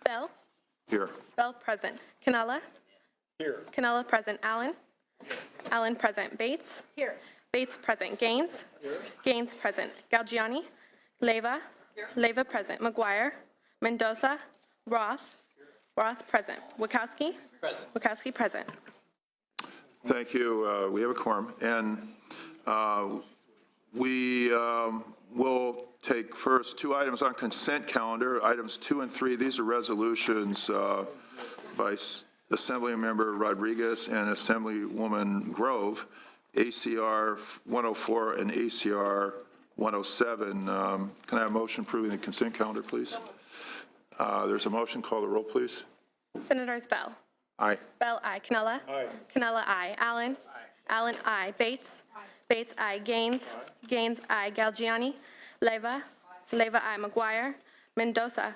Bell. Here. Bell present. Canella. Here. Canella present. Allen. Allen present. Bates. Here. Bates present. Gaines. Gaines present. Galgiani. Leyva. Leyva present. McGuire. Mendoza. Roth. Roth present. Wachowski. Present. Wachowski present. Thank you. We have a quorum. And we will take first two items on consent calendar, items 2 and 3. These are resolutions by Assemblymember Rodriguez and Assemblywoman Grove, ACR 104 and ACR 107. Can I have a motion approving the consent calendar, please? There's a motion. Call the roll, please. Senators Bell. Aye. Bell, aye. Canella. Aye. Canella, aye. Allen. Allen, aye. Bates. Bates, aye. Gaines. Gaines, aye. Galgiani. Leyva. Leyva, aye. McGuire. Mendoza.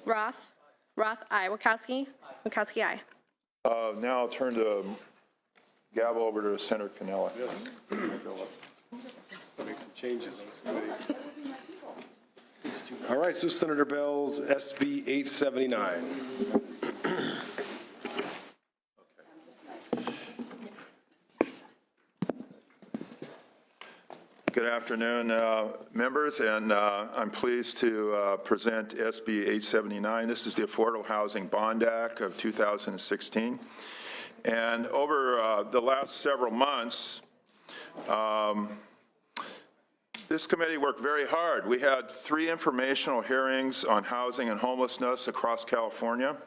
Roth. Roth, aye. Wachowski. Wachowski, aye. Now I'll turn the gavel over to Senator Canella. Yes. Make some changes on this committee. All right, so Senator Bell's SB 879. Good afternoon, members, and I'm pleased to present SB 879. This is the Affordable Housing Bond Act of 2016. And over the last several months, this committee worked very hard. We had 3 informational hearings on housing and homelessness across California.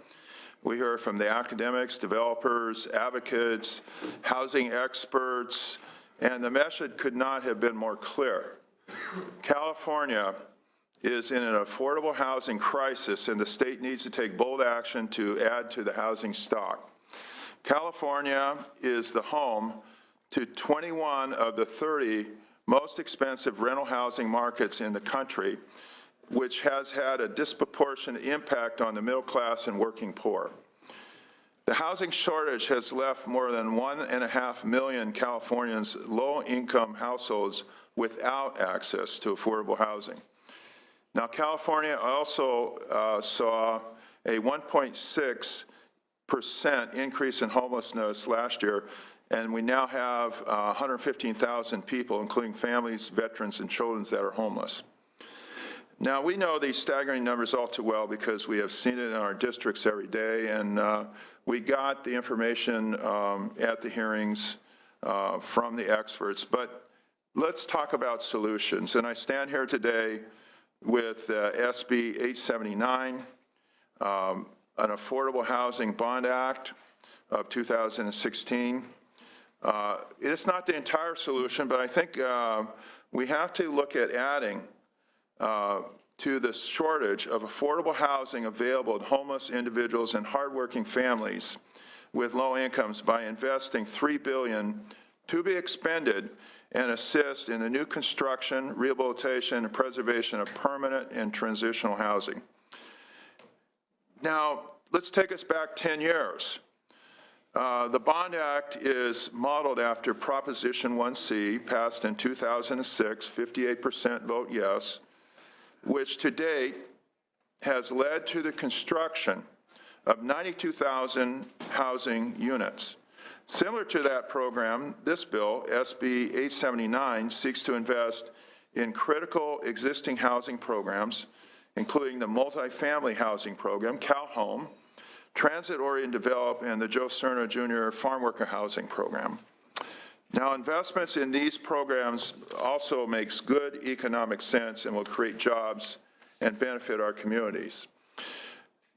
We heard from the academics, developers, advocates, housing experts, and the message could not have been more clear. California is in an affordable housing crisis, and the state needs to take bold action to add to the housing stock. California is the home to 21 of the 30 most expensive rental housing markets in the country, which has had a disproportionate impact on the middle class and working poor. The housing shortage has left more than 1.5 million Californians, low-income households, without access to affordable housing. Now, California also saw a 1.6% increase in homelessness last year, and we now have 115,000 people, including families, veterans, and children that are homeless. Now, we know these staggering numbers all too well because we have seen it in our districts every day, and we got the information at the hearings from the experts. But let's talk about solutions. And I stand here today with SB 879, an Affordable Housing Bond Act of 2016. It's not the entire solution, but I think we have to look at adding to the shortage of affordable housing available to homeless individuals and hardworking families with low incomes by investing $3 billion to be expended and assist in the new construction, rehabilitation, and preservation of permanent and transitional housing. Now, let's take us back 10 years. The Bond Act is modeled after Proposition 1C, passed in 2006, 58% vote yes, which to date has led to the construction of 92,000 housing units. Similar to that program, this bill, SB 879, seeks to invest in critical existing housing programs, including the multifamily housing program, CalHome, transit-oriented development, and the Joe Cerna Jr. Farm Worker Housing Program. Now, investments in these programs also makes good economic sense and will create jobs and benefit our communities.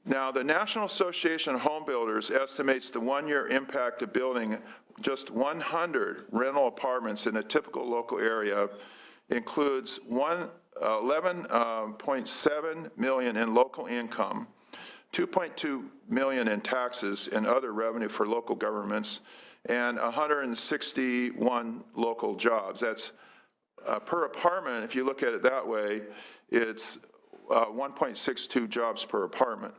Now, the National Association of Home Builders estimates the one-year impact of building just 100 rental apartments in a typical local area includes 11.7 million in local income, 2.2 million in taxes and other revenue for local governments, and 161 local jobs. That's per apartment. If you look at it that way, it's 1.62 jobs per apartment.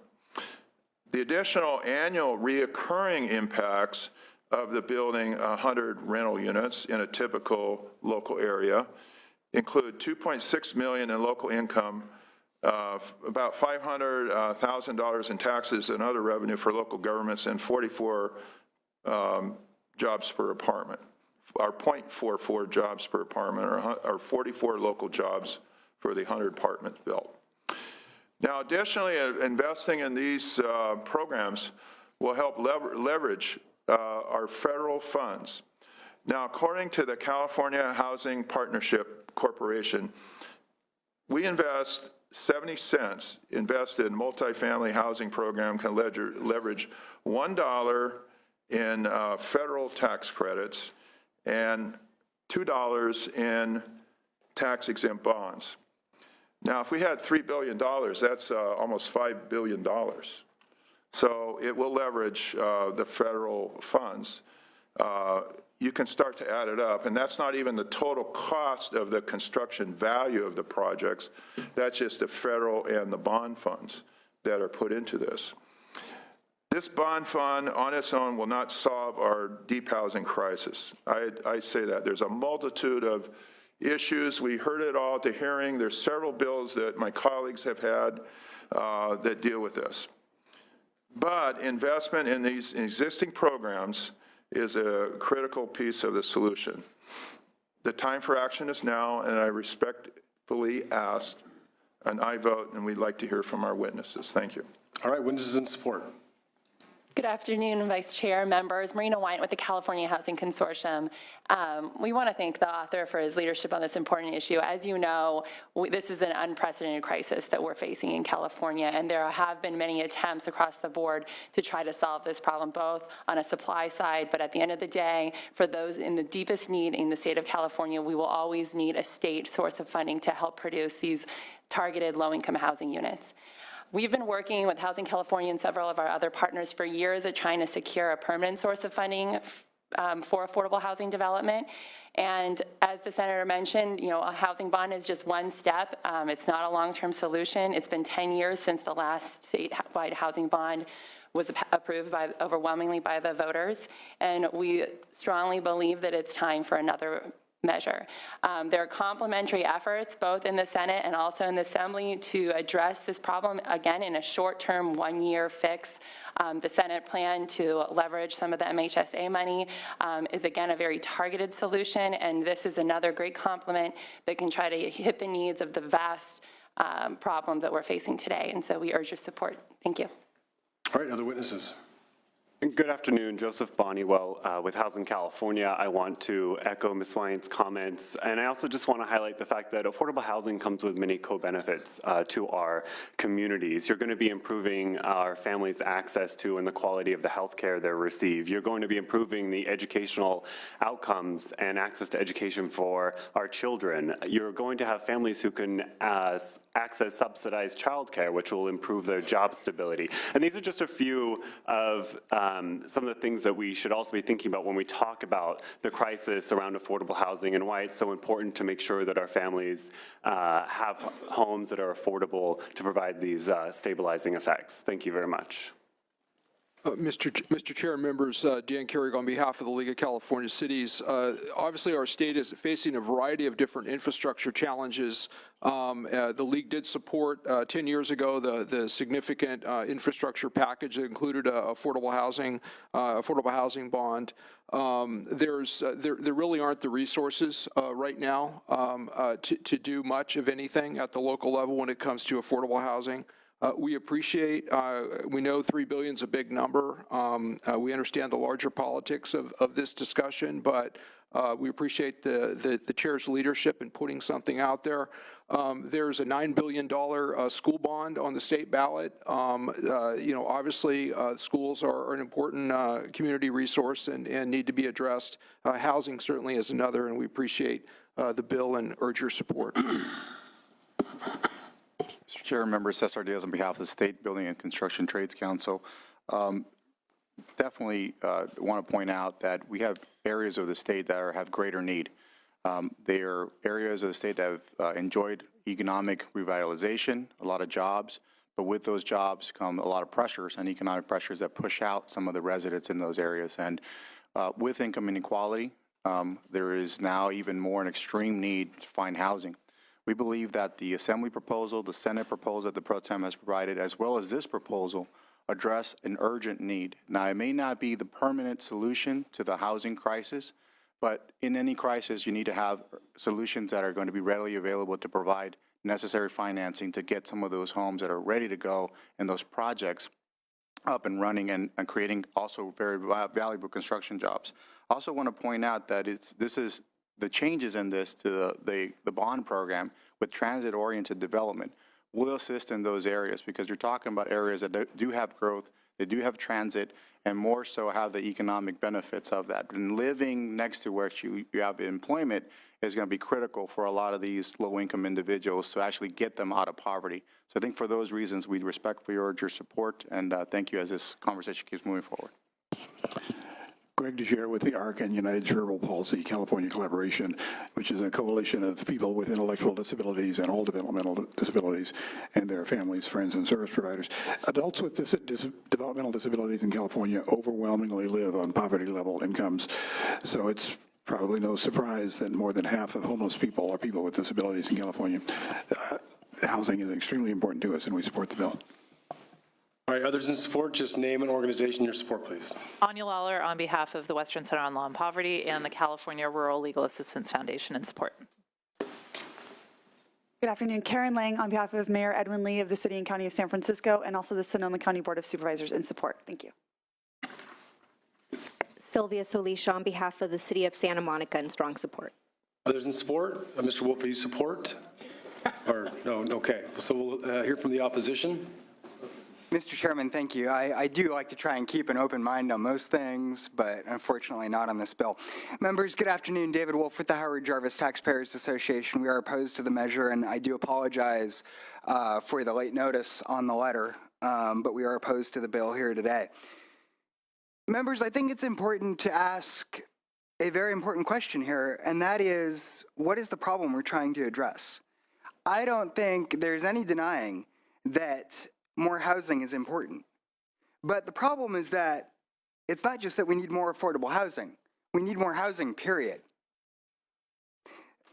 The additional annual reoccurring impacts of the building 100 rental units in a typical local area include 2.6 million in local income about $500,000 in taxes and other revenue for local governments, and 44 jobs per apartment, or 0.44 jobs per apartment, or 44 local jobs for the 100 apartments built. Now, additionally, investing in these programs will help leverage our federal funds. Now, according to the California Housing Partnership Corporation, we invest 70 cents invested in multifamily housing program can leverage $1 in federal tax credits and $2 in tax-exempt bonds. Now, if we had $3 billion, that's almost $5 billion. So it will leverage the federal funds. You can start to add it up, and that's not even the total cost of the construction value of the projects. That's just the federal and the bond funds that are put into this. This bond fund on its own will not solve our deep housing crisis. I say that. There's a multitude of issues. We heard it all at the hearing. There's several bills that my colleagues have had that deal with this. But investment in these existing programs is a critical piece of the solution. The time for action is now, and I respectfully ask an aye vote, and we'd like to hear from our witnesses. Thank you. All right, witnesses in support. Good afternoon, Vice Chair, members. Marina Wyant with the California Housing Consortium. We want to thank the author for his leadership on this important issue. As you know, this is an unprecedented crisis that we're facing in California, and there have been many attempts across the board to try to solve this problem, both on a supply side, but at the end of the day, for those in the deepest need in the state of California, we will always need a state source of funding to help produce these targeted low-income housing units. We've been working with Housing California and several of our other partners for years at trying to secure a permanent source of funding for affordable housing development. And as the Senator mentioned, you know, a housing bond is just one step. It's not a long-term solution. It's been 10 years since the last statewide housing bond was approved overwhelmingly by the voters. And we strongly believe that it's time for another measure. There are complementary efforts both in the Senate and also in the Assembly to address this problem, again, in a short-term, one-year fix. The Senate plan to leverage some of the MHSA money is, again, a very targeted solution, and this is another great complement that can try to hit the needs of the vast problem that we're facing today. And so we urge your support. Thank you. All right, other witnesses. Good afternoon, Joseph Bonniwell with Housing California. I want to echo Ms. Wyant's comments, and I also just want to highlight the fact that affordable housing comes with many co-benefits to our communities. You're going to be improving our families' access to and the quality of the health care they receive. You're going to be improving the educational outcomes and access to education for our children. You're going to have families who can access subsidized childcare, which will improve their job stability. And these are just a few of some of the things that we should also be thinking about when we talk about the crisis around affordable housing and why it's so important to make sure that our families have homes that are affordable to provide these stabilizing effects. Thank you very much. Mr. Chair, members, Dan Carrig on behalf of the League of California Cities. Obviously, our state is facing a variety of different infrastructure challenges. The League did support 10 years ago the significant infrastructure package that included affordable housing bond. There really aren't the resources right now to do much of anything at the local level when it comes to affordable housing. We appreciate, we know $3 billion is a big number. We understand the larger politics of this discussion, but we appreciate the chair's leadership in putting something out there. There's a $9 billion school bond on the state ballot. You know, obviously, schools are an important community resource and need to be addressed. Housing certainly is another, and we appreciate the bill and urge your support. Mr. Chair, members, Cesar Diaz on behalf of the State Building and Construction Trades Council. Definitely want to point out that we have areas of the state that have greater need. They are areas of the state that have enjoyed economic revitalization, a lot of jobs, but with those jobs come a lot of pressures and economic pressures that push out some of the residents in those areas. And with income inequality, there is now even more an extreme need to find housing. We believe that the Assembly proposal, the Senate proposal that the Pro Tem has provided, as well as this proposal, address an urgent need. Now, it may not be the permanent solution to the housing crisis, but in any crisis, you need to have solutions that are going to be readily available to provide necessary financing to get some of those homes that are ready to go and those projects up and running and creating also very valuable construction jobs. I also want to point out that this is the changes in this to the bond program with transit-oriented development will assist in those areas, because you're talking about areas that do have growth, they do have transit, and more so have the economic benefits of that. And living next to where you have employment is going to be critical for a lot of these low-income individuals to actually get them out of poverty. So I think for those reasons, we respectfully urge your support, and thank you as this conversation keeps moving forward. Greg DeJere with the ARC and United Cerebral Palsy California Collaboration, which is a coalition of people with intellectual disabilities and all developmental disabilities and their families, friends, and service providers. Adults with developmental disabilities in California overwhelmingly live on poverty-level incomes, so it's probably no surprise that more than half of homeless people are people with disabilities in California. Housing is extremely important to us, and we support the bill. All right, others in support, just name and organization your support, please. Anya Lawler on behalf of the Western Center on Law and Poverty and the California Rural Legal Assistance Foundation in support. Good afternoon. Karen Lang on behalf of Mayor Edwin Lee of the City and County of San Francisco and also the Sonoma County Board of Supervisors in support. Thank you. Sylvia Solis on behalf of the City of Santa Monica in strong support. Others in support? Mr. Wolf, are you support? Or no? Okay. So we'll hear from the opposition. Mr. Chairman, thank you. I do like to try and keep an open mind on most things, but unfortunately not on this bill. Members, good afternoon. David Wolf with the Howard Jarvis Taxpayers Association. We are opposed to the measure, and I do apologize for the late notice on the letter, but we are opposed to the bill here today. Members, I think it's important to ask a very important question here, and that is, what is the problem we're trying to address? I don't think there's any denying that more housing is important. But the problem is that it's not just that we need more affordable housing. We need more housing, period.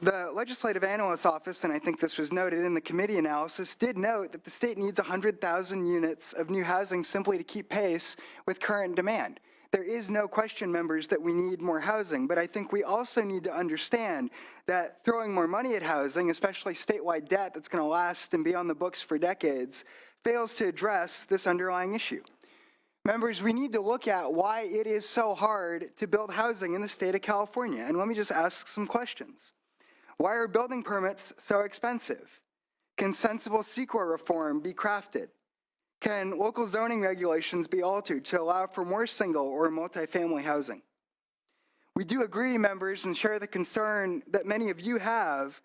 The Legislative Analyst's Office, and I think this was noted in the committee analysis, did note that the state needs 100,000 units of new housing simply to keep pace with current demand. There is no question, members, that we need more housing, but I think we also need to understand that throwing more money at housing, especially statewide debt that's going to last and be on the books for decades, fails to address this underlying issue. Members, we need to look at why it is so hard to build housing in the state of California, and let me just ask some questions. Why are building permits so expensive? Can sensible CEQA reform be crafted? Can local zoning regulations be altered to allow for more single or multifamily housing? We do agree, members, and share the concern that many of you have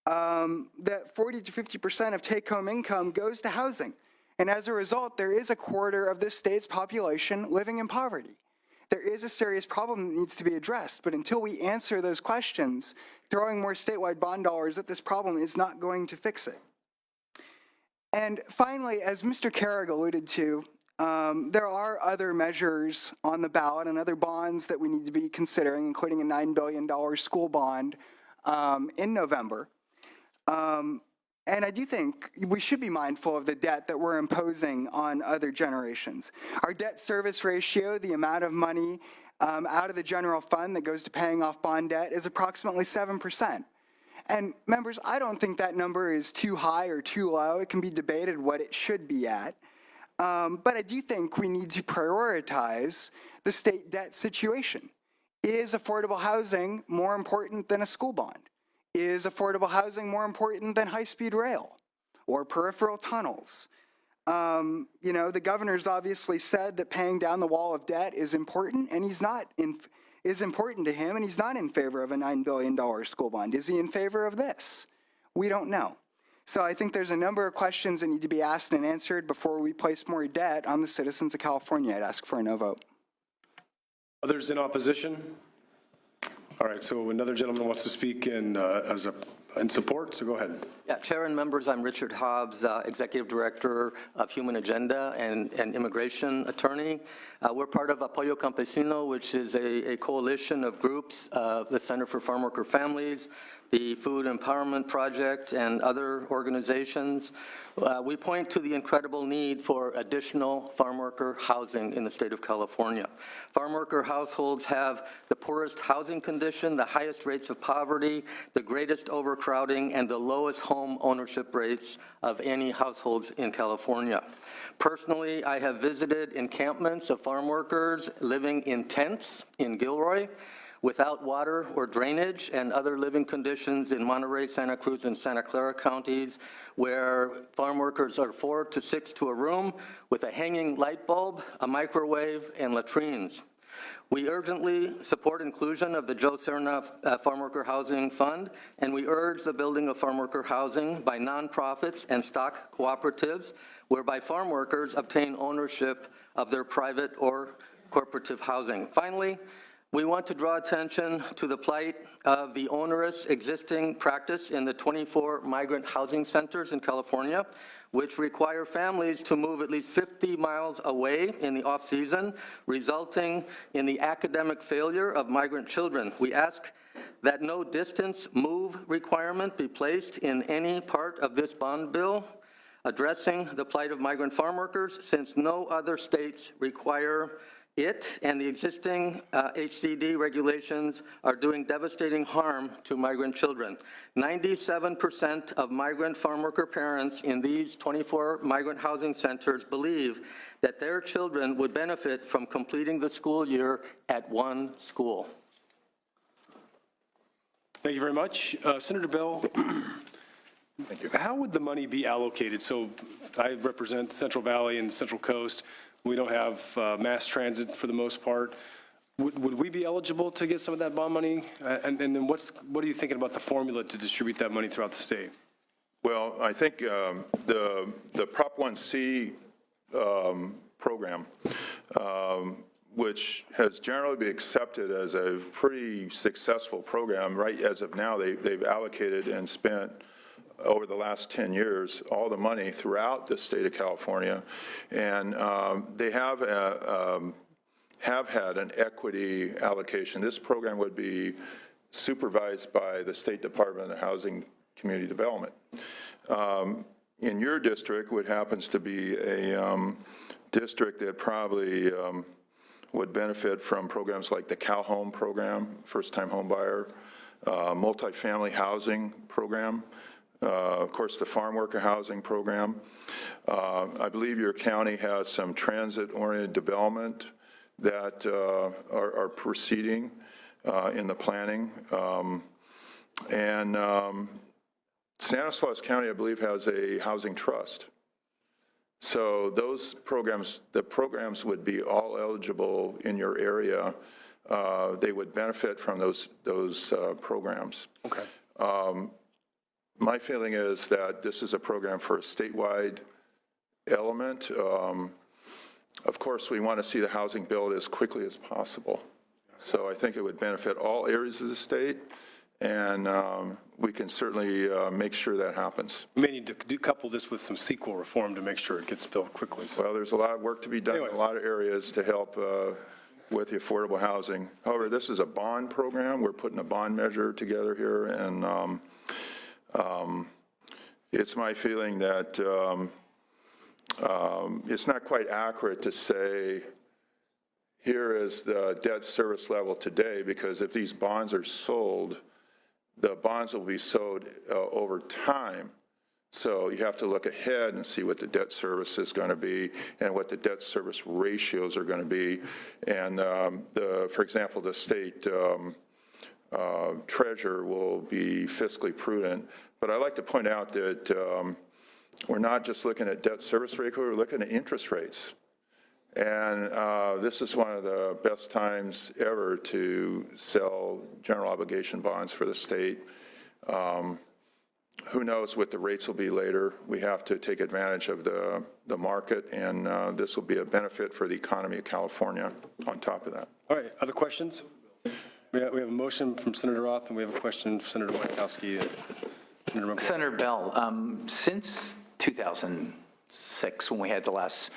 that 40 to 50% of take-home income goes to housing. And as a result, there is a quarter of this state's population living in poverty. There is a serious problem that needs to be addressed, but until we answer those questions, throwing more statewide bond dollars at this problem is not going to fix it. And finally, as Mr. Carrig alluded to, there are other measures on the ballot and other bonds that we need to be considering, including a $9 billion school bond in November. And I do think we should be mindful of the debt that we're imposing on other generations. Our debt service ratio, the amount of money out of the general fund that goes to paying off bond debt, is approximately 7%. And members, I don't think that number is too high or too low. It can be debated what it should be at. But I do think we need to prioritize the state debt situation. Is affordable housing more important than a school bond? Is affordable housing more important than high-speed rail or peripheral tunnels? You know, the governor's obviously said that paying down the wall of debt is important, and is important to him, and he's not in favor of a $9 billion school bond. Is he in favor of this? We don't know. So I think there's a number of questions that need to be asked and answered before we place more debt on the citizens of California. I'd ask for a no vote. Others in opposition? All right, so another gentleman wants to speak in support, so go ahead. Yeah, Chair and members, I'm Richard Hobbs, Executive Director of Human Agenda and Immigration Attorney. We're part of Apoyo Campesino, which is a coalition of groups, the Center for Farm Worker Families, the Food Empowerment Project, and other organizations. We point to the incredible need for additional farm worker housing in the state of California. Farm worker households have the poorest housing condition, the highest rates of poverty, the greatest overcrowding, and the lowest home ownership rates of any households in California. Personally, I have visited encampments of farm workers living in tents in Gilroy, without water or drainage, and other living conditions in Monterey, Santa Cruz, and Santa Clara counties, where farm workers are 4 to 6 to a room with a hanging light bulb, a microwave, and latrines. We urgently support inclusion of the Joe Serna Farm Worker Housing Fund, and we urge the building of farm worker housing by nonprofits and stock cooperatives, whereby farm workers obtain ownership of their private or corporative housing. Finally, we want to draw attention to the plight of the onerous existing practice in the 24 migrant housing centers in California, which require families to move at least 50 miles away in the off-season, resulting in the academic failure of migrant children. We ask that no distance move requirement be placed in any part of this bond bill addressing the plight of migrant farm workers, since no other states require it, and the existing HCD regulations are doing devastating harm to migrant children. 97% of migrant farm worker parents in these 24 migrant housing centers believe that their children would benefit from completing the school year at one school. Thank you very much. Senator Bell, thank you. How would the money be allocated? So I represent Central Valley and Central Coast. We don't have mass transit for the most part. Would we be eligible to get some of that bond money? And then what are you thinking about the formula to distribute that money throughout the state? Well, I think the Prop 1C program, which has generally been accepted as a pretty successful program, right as of now, they've allocated and spent over the last 10 years, all the money throughout the state of California, and they have had an equity allocation. This program would be supervised by the State Department of Housing Community Development. In your district, what happens to be a district that probably would benefit from programs like the Cal Home program, first-time home buyer, multifamily housing program, of course, the farm worker housing program. I believe your county has some transit-oriented development that are proceeding in the planning. Stanislaus County, I believe, has a housing trust. So those programs, the programs would be all eligible in your area. They would benefit from those programs. Okay. My feeling is that this is a program for a statewide element. Of course, we want to see the housing built as quickly as possible. So I think it would benefit all areas of the state, and we can certainly make sure that happens. We may need to couple this with some CEQA reform to make sure it gets built quickly. So. Well, there's a lot of work to be done in a lot of areas to help with the affordable housing. However, this is a bond program. We're putting a bond measure together here, and it's my feeling that it's not quite accurate to say here is the debt service level today, because if these bonds are sold, the bonds will be sold over time. So you have to look ahead and see what the debt service is going to be and what the debt service ratios are going to be. And for example, the state treasurer will be fiscally prudent. But I'd like to point out that we're not just looking at debt service ratio, we're looking at interest rates. And this is one of the best times ever to sell general obligation bonds for the state. Who knows what the rates will be later. We have to take advantage of the market, and this will be a benefit for the economy of California on top of that. All right, other questions? We have a motion from Senator Roth, and we have a question from Senator Wieckowski. Senator Bell, since 2006, when we had the last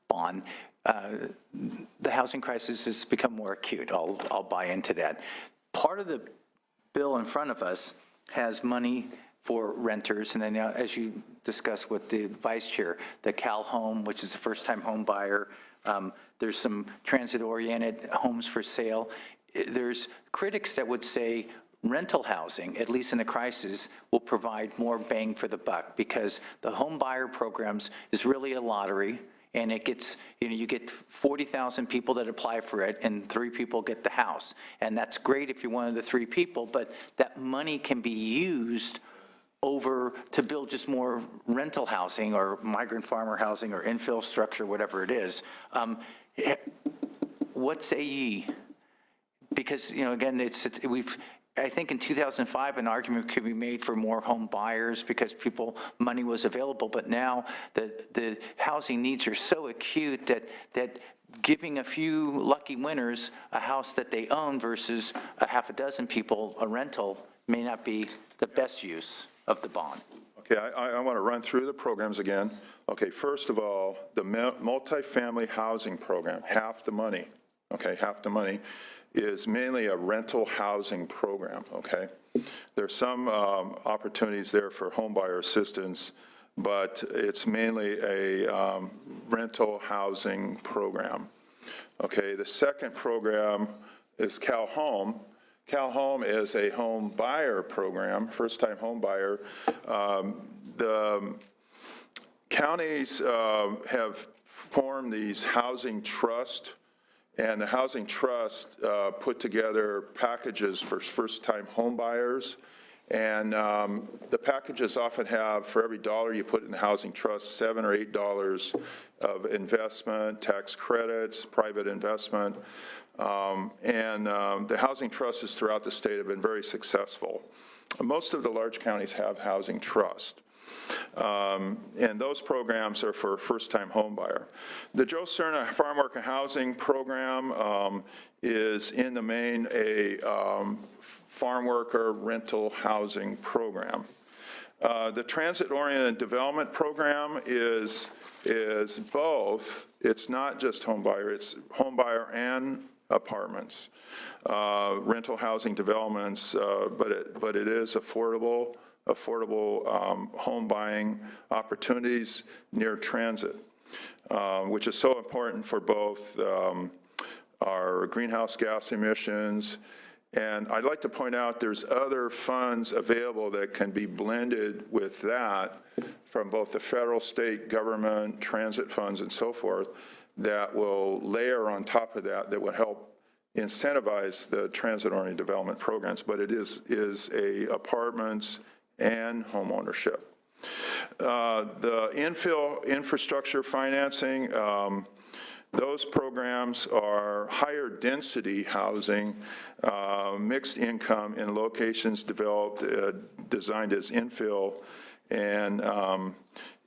bond, the housing crisis has become more acute. I'll buy into that. Part of the bill in front of us has money for renters, and then as you discussed with the vice chair, the Cal Home, which is a first-time home buyer. There's some transit-oriented homes for sale. There's critics that would say rental housing, at least in the crisis, will provide more bang for the buck because the home buyer programs is really a lottery, and it gets, you get 40,000 people that apply for it, and 3 people get the house. And that's great if you're one of the 3 people, but that money can be used over to build just more rental housing or migrant farmer housing or infill structure, whatever it is. What say ye? Because, again, I think in 2005, an argument could be made for more home buyers because money was available, but now the housing needs are so acute that giving a few lucky winners a house that they own versus a half a dozen people a rental may not be the best use of the bond. Okay, I want to run through the programs again. Okay, first of all, the multifamily housing program, half the money, is mainly a rental housing program, okay? There's some opportunities there for home buyer assistance, but it's mainly a rental housing program. Okay, the second program is Cal Home. Cal Home is a home buyer program, first-time home buyer. The counties have formed these housing trusts, and the housing trust put together packages for first-time home buyers. And the packages often have, for every dollar you put in the housing trust, $7 or $8 of investment, tax credits, private investment. The housing trusts throughout the state have been very successful. Most of the large counties have housing trusts. And those programs are for first-time home buyer. The Joe Cerna Farm Worker Housing Program is in the main a farm worker rental housing program. The Transit-Oriented Development Program is both. It's not just home buyer, it's home buyer and apartments, rental housing developments, but it is affordable home buying opportunities near transit, which is so important for both our greenhouse gas emissions. And I'd like to point out there's other funds available that can be blended with that from both the federal, state government, transit funds and so forth that will layer on top of that will help incentivize the transit-oriented development programs. But it is a apartments and home ownership. The infill infrastructure financing, those programs are higher density housing, mixed income in locations developed, designed as infill, and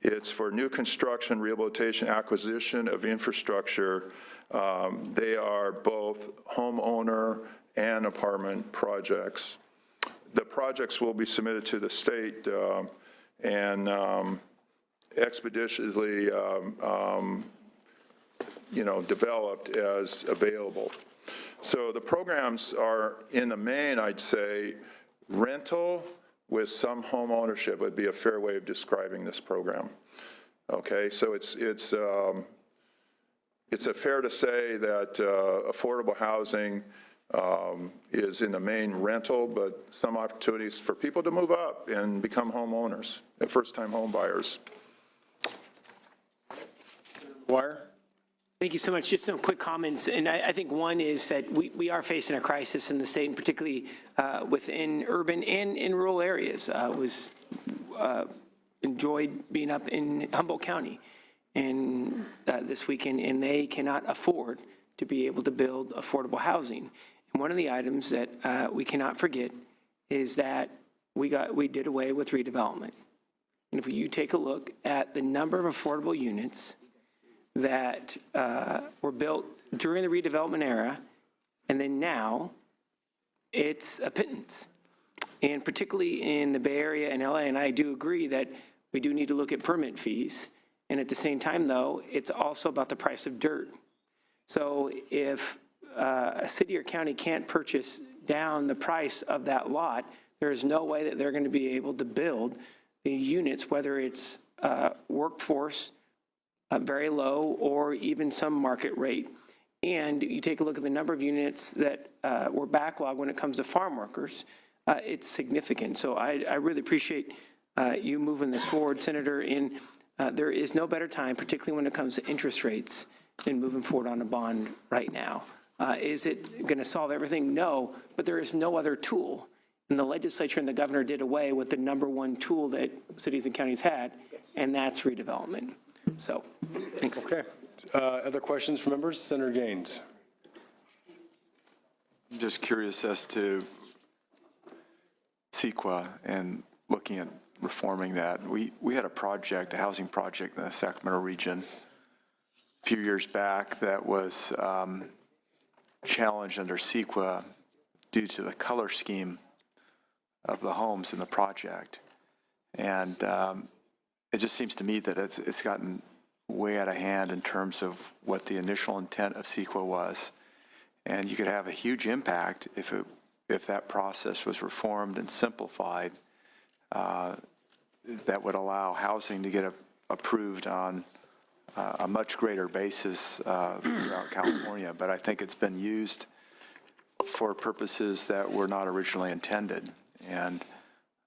it's for new construction, rehabilitation, acquisition of infrastructure. They are both homeowner and apartment projects. The projects will be submitted to the state and expeditiously developed as available. So the programs are, in the main, I'd say, rental with some home ownership would be a fair way of describing this program. Okay, so it's fair to say that affordable housing is in the main rental, but some opportunities for people to move up and become homeowners, first-time home buyers. Wire? Thank you so much. Just some quick comments. And I think one is that we are facing a crisis in the state, and particularly within urban and in rural areas. Enjoyed being up in Humboldt County and this weekend, and they cannot afford to be able to build affordable housing. And one of the items that we cannot forget is that we did away with redevelopment. And if you take a look at the number of affordable units that were built during the redevelopment era, and then now it's a pittance. and particularly in the Bay Area and LA, and I do agree that we do need to look at permit fees. And at the same time, though, it's also about the price of dirt. So if a city or county can't purchase down the price of that lot, there is no way that they're going to be able to build the units, whether it's workforce, very low, or even some market rate. And you take a look at the number of units that were backlogged when it comes to farm workers, it's significant. So I really appreciate you moving this forward, Senator. And there is no better time, particularly when it comes to interest rates, than moving forward on a bond right now. Is it going to solve everything? No, but there is no other tool. And the legislature and the governor did away with the number one tool that cities and counties had, and that's redevelopment. So, thanks. Okay. Other questions from members? Senator Gaines. I'm just curious as to CEQA and looking at reforming that. We had a project, a housing project in the Sacramento region a few years back that was challenged under CEQA due to the color scheme of the homes in the project. And it just seems to me that it's gotten way out of hand in terms of what the initial intent of CEQA was. And you could have a huge impact if that process was reformed and simplified, that would allow housing to get approved on a much greater basis throughout California. But I think it's been used for purposes that were not originally intended. And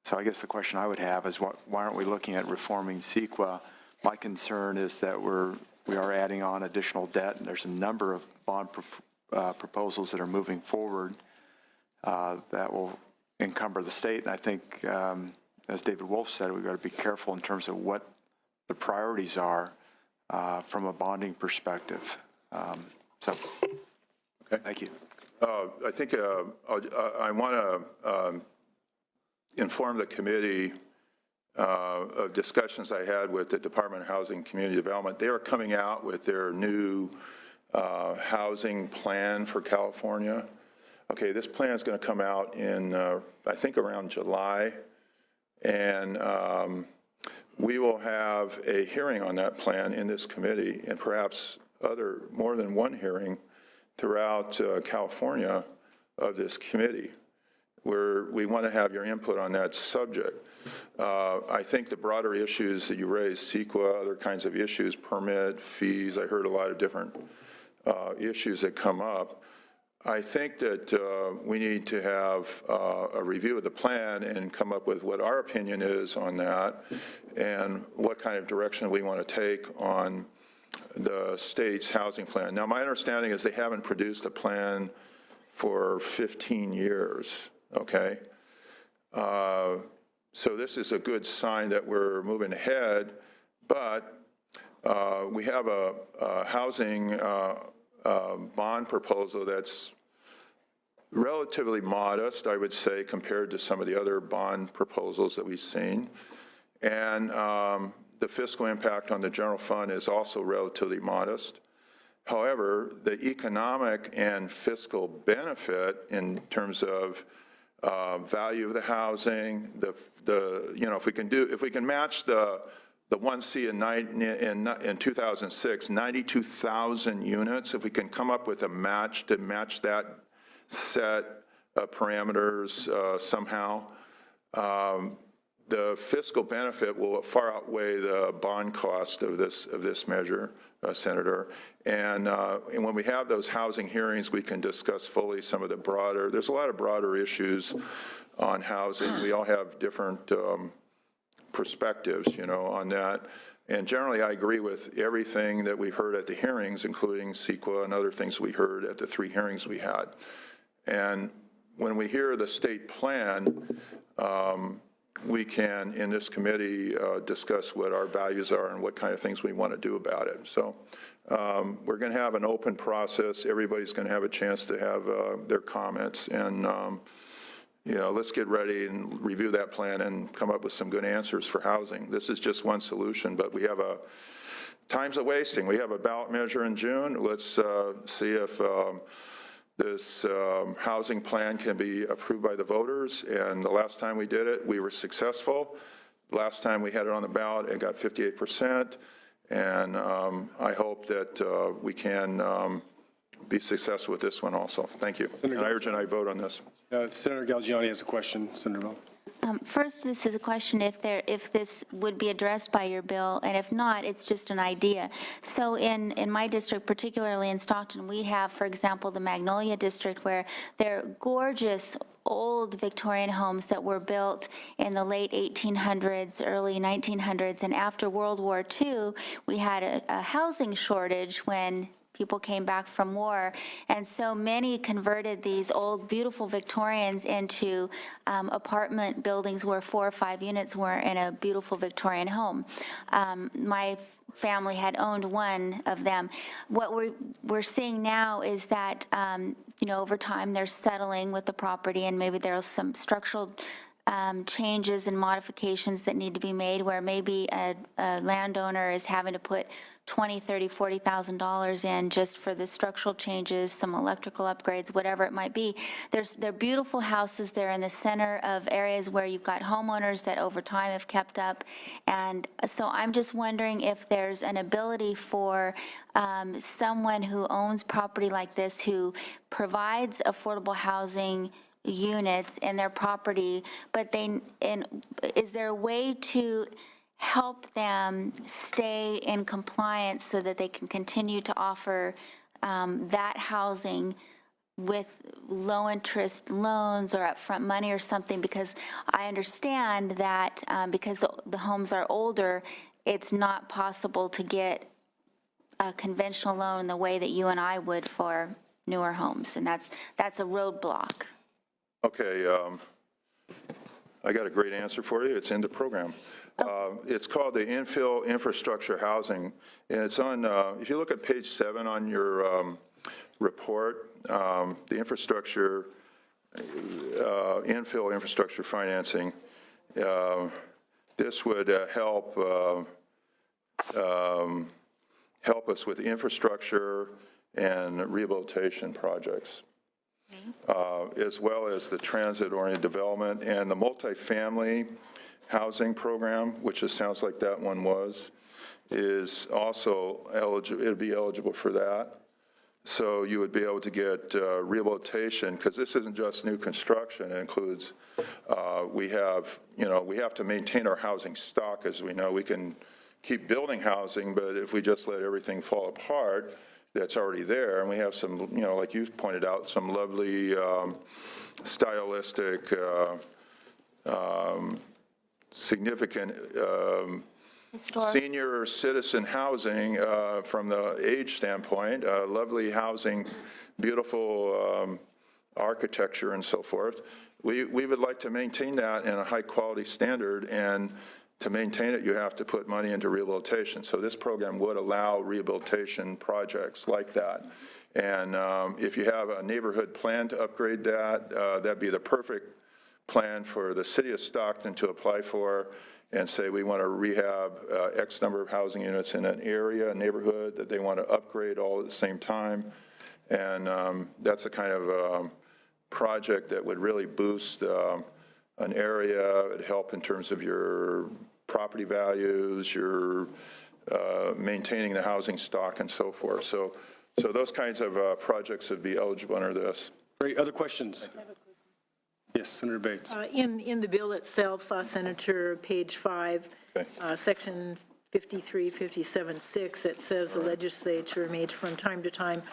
so I guess the question I would have is why aren't we looking at reforming CEQA? My concern is that we are adding on additional debt, and there's a number of bond proposals that are moving forward that will encumber the state. And I think, as David Wolf said, we've got to be careful in terms of what the priorities are from a bonding perspective. Okay. Thank you. I think I want to inform the committee of discussions I had with the Department of Housing and Community Development. They are coming out with their new housing plan for California. Okay, this plan is going to come out in, I think, around July. And we will have a hearing on that plan in this committee, and perhaps more than one hearing throughout California of this committee, where we want to have your input on that subject. I think the broader issues that you raised, CEQA, other kinds of issues, permit, fees, I heard a lot of different issues that come up. I think that we need to have a review of the plan and come up with what our opinion is on that and what kind of direction we want to take on the state's housing plan. Now, my understanding is they haven't produced a plan for 15 years, okay? So this is a good sign that we're moving ahead, but we have a housing bond proposal that's relatively modest, I would say, compared to some of the other bond proposals that we've seen. And the fiscal impact on the general fund is also relatively modest. However, the economic and fiscal benefit in terms of value of the housing, if we can match the 1C in 2006, 92,000 units, if we can come up with a match to match that set of parameters somehow, the fiscal benefit will far outweigh the bond cost of this measure, Senator. And when we have those housing hearings, we can discuss fully some of the there's a lot of broader issues on housing. We all have different perspectives, on that. And generally, I agree with everything that we heard at the hearings, including CEQA and other things we heard at the 3 hearings we had. And when we hear the state plan, we can, in this committee, discuss what our values are and what kind of things we want to do about it. So we're going to have an open process. Everybody's going to have a chance to have their comments. And, let's get ready and review that plan and come up with some good answers for housing. This is just one solution, but we have time's a wasting. We have a ballot measure in June. Let's see if this housing plan can be approved by the voters, and the last time we did it, we were successful. Last time we had it on the ballot, it got 58%, and I hope that we can be successful with this one also. Thank you. And I urge and I vote on this. Senator Galgiani has a question. Senator Bell. First, this is a question if this would be addressed by your bill, and if not, it's just an idea. So in my district, particularly in Stockton, we have, for example, the Magnolia District, where they're gorgeous old Victorian homes that were built in the late 1800s, early 1900s, and after World War II, we had a housing shortage when people came back from war, and so many converted these old, beautiful Victorians into apartment buildings where 4 or 5 units were in a beautiful Victorian home. My family had owned one of them. What we're seeing now is that, over time, they're settling with the property, and maybe there's some structural changes and modifications that need to be made, where maybe a landowner is having to put $20,000, $30,000, $40,000 in just for the structural changes, some electrical upgrades, whatever it might be. They're beautiful houses. They're in the center of areas where you've got homeowners that over time have kept up. And so I'm just wondering if there's an ability for someone who owns property like this, who provides affordable housing units in their property, but is there a way to help them stay in compliance so that they can continue to offer that housing with low-interest loans or upfront money or something? Because I understand that because the homes are older, it's not possible to get a conventional loan the way that you and I would for newer homes, and that's a roadblock. Okay, I got a great answer for you. It's in the program. It's called the Infill Infrastructure Housing, and it's on, if you look at page 7 on your report, the infrastructure, infill infrastructure financing, this would help us with infrastructure and rehabilitation projects, as well as the transit-oriented development and the multifamily housing program, which it sounds like that one was, is also eligible. It would be eligible for that. So you would be able to get rehabilitation, because this isn't just new construction. It includes, we have to maintain our housing stock. As we know, we can keep building housing, but if we just let everything fall apart, that's already there. And we have some, like you pointed out, some lovely stylistic, significant senior citizen housing from the age standpoint, lovely housing, beautiful architecture and so forth. We would like to maintain that in a high quality standard, and to maintain it, you have to put money into rehabilitation. So this program would allow rehabilitation projects like that. And if you have a neighborhood plan to upgrade that, that'd be the perfect plan for the city of Stockton to apply for and say we want to rehab X number of housing units in an area, a neighborhood that they want to upgrade all at the same time. And that's a kind of project that would really boost an area. It'd help in terms of your property values, your maintaining the housing stock and so forth. So those kinds of projects would be eligible under this. Great. Other questions? Yes, Senator Bates. In the bill itself, Senator, page 5, section 5357.6, it says the legislature may from time to time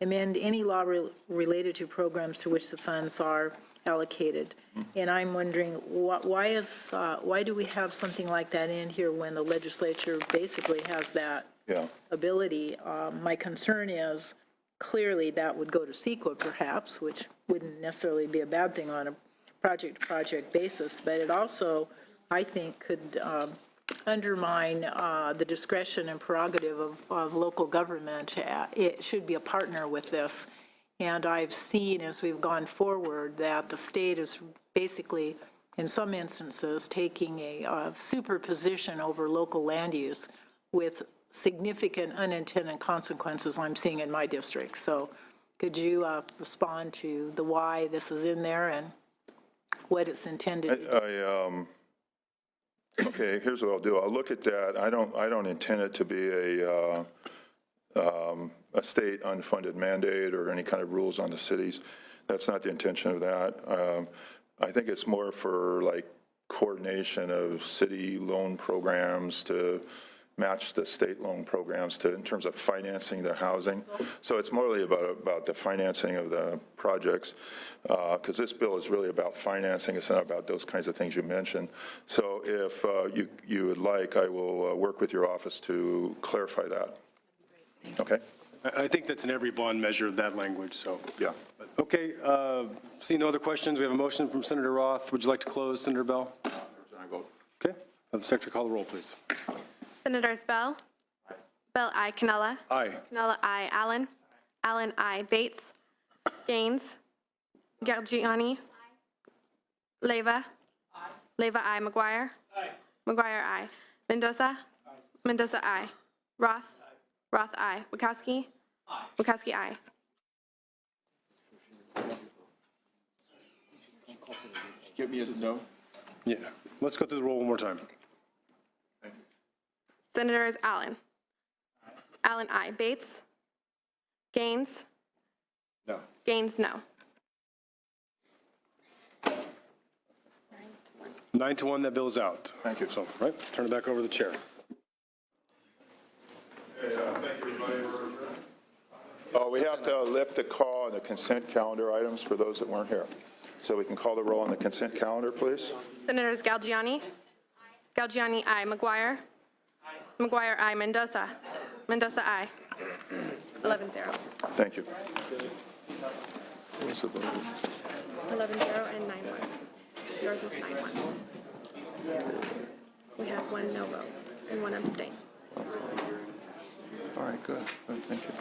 amend any law related to programs to which the funds are allocated. And I'm wondering, why do we have something like that in here when the legislature basically has that ability? My concern is clearly that would go to CEQA perhaps, which wouldn't necessarily be a bad thing on a project-to-project basis, but it also, I think, could undermine the discretion and prerogative of local government. It should be a partner with this. And I've seen, as we've gone forward, that the state is basically, in some instances, taking a superposition over local land use with significant unintended consequences I'm seeing in my district. So Could you respond to the why this is in there and what it's intended to do? Okay, here's what I'll do. I'll look at that. I don't intend it to be a state unfunded mandate or any kind of rules on the cities. That's not the intention of that. I think it's more for like coordination of city loan programs to match the state loan programs in terms of financing the housing. So it's morely about the financing of the projects, because this bill is really about financing. It's not about those kinds of things you mentioned. So if you would like, I will work with your office to clarify that. Okay? I think that's in every bond measure, that language, so. Yeah. Okay, seeing no other questions, we have a motion from Senator Roth. Would you like to close, Senator Bell? Okay, have the secretary call the roll, please. Senators Bell? Bell, I. Cannella? Aye. Cannella, I. Allen? Allen, I. Bates? Gaines? Galgiani? Leyva? Leyva, I. McGuire? McGuire, I. Mendoza? Mendoza, I. Roth? Roth, I. Wachowski? Wachowski, I. Give me a no. Yeah, let's go through the roll one more time. Senators Allen? Allen, I. Bates? Gaines? No. Gaines, no. 9-1, that bill is out. Thank you. So, right, turn it back over to the chair. Thank you, everybody. We have to lift the call on the consent calendar items for those that weren't here. So we can call the roll on the consent calendar, please. Senators Galgiani? Galgiani, I. McGuire? McGuire, I. Mendoza? Mendoza, I. 11-0. Thank you. What was the vote? 11-0 and 9-1. Yours is 9-1. We have one no vote and one abstain. All right, good. Thank you.